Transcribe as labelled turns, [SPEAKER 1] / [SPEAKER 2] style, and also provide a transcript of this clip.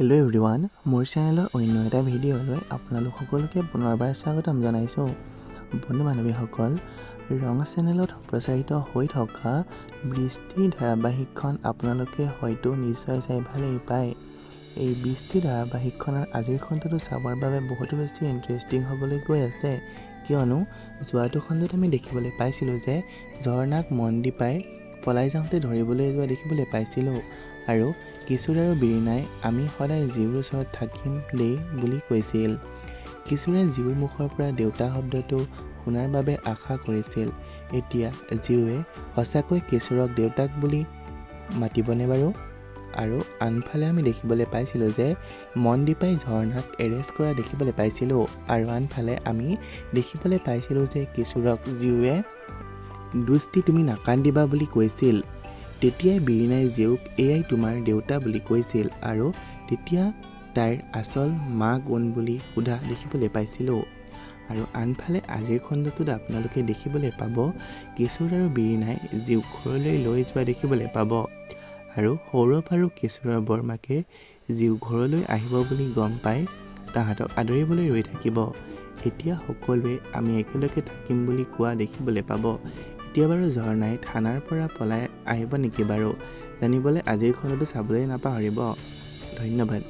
[SPEAKER 1] Hello everyone, মোৰ চেনেলৰ অন্য এটা ভিডিঅ'লৈ আপোনালোক সকলোকে পুনৰবাৰ স্বাগতম জনাইছোঁ। বন্ধু বান্ধৱীসকল, ৰং চেনেলত প্ৰচাৰিত হৈ থকা বৃষ্টি ধাৰাবাহিকখন আপোনালোকে হয়তো নিশ্চয় চাই ভালেই পায়। এই বৃষ্টি ধাৰাবাহিকখনৰ আজিৰ খণ্ডটো চাবৰ বাবে বহুতো বেছি ইণ্টাৰেষ্টিং হ'বলৈ গৈ আছে, কিয়নো যোৱাটো খণ্ডত আমি দেখিবলৈ পাইছিলোঁ যে ঝৰ্ণাক মনদীপাই পলাই যাওঁতে ধৰিবলৈ যোৱা দেখিবলৈ পাইছিলোঁ আৰু কিশোৰ আৰু বীৰিণাই আমি সদায় জীউৰ ওচৰত থাকিম দেই বুলি কৈছিল। কিশোৰে জীউৰ মুখৰ পৰা দেউতা শব্দটো শুনাৰ বাবে আশা কৰিছিল। এতিয়া জীউৱে সঁচাকৈ কিশোৰক দেউতাক বুলি মাতিবনে বাৰু? আৰু আনফালে আমি দেখিবলৈ পাইছিলোঁ যে মনদীপাই ঝৰ্ণাক এৰেষ্ট কৰা দেখিবলৈ পাইছিলোঁ আৰু আনফালে আমি দেখিবলৈ পাইছিলোঁ যে কিশোৰক জীউৱে দুষ্টি তুমি নাকান্দিবা বুলি কৈছিল। তেতিয়াই বীৰিণাই জীউক এয়াই তোমাৰ দেউতা বুলি কৈছিল আৰু তেতিয়া তাইৰ আচল মা কোন বুলি সোধা দেখিবলৈ পাইছিলোঁ। আৰু আনফালে আজিৰ খণ্ডটোত আপোনালোকে দেখিবলৈ পাব কিশোৰ আৰু বীৰিণাই জীউক ঘৰলৈ লৈ যোৱা দেখিবলৈ পাব আৰু সৌৰভ আৰু কিশোৰৰ বৰমাকে জীউ ঘৰলৈ আহিব বুলি গম পাই তাহাঁতক আদৰিবলৈ ৰৈ থাকিব। এতিয়া সকলোৱে আমি একেলগে থাকিম বুলি কোৱা দেখিবলৈ পাব। এতিয়া বাৰু ঝৰ্ণাই থানাৰ পৰা পলাই আহিব নেকি বাৰু? জানিবলৈ আজিৰ খণ্ডটো চাবলৈ নাপাহৰিব। ধন্যবাদ।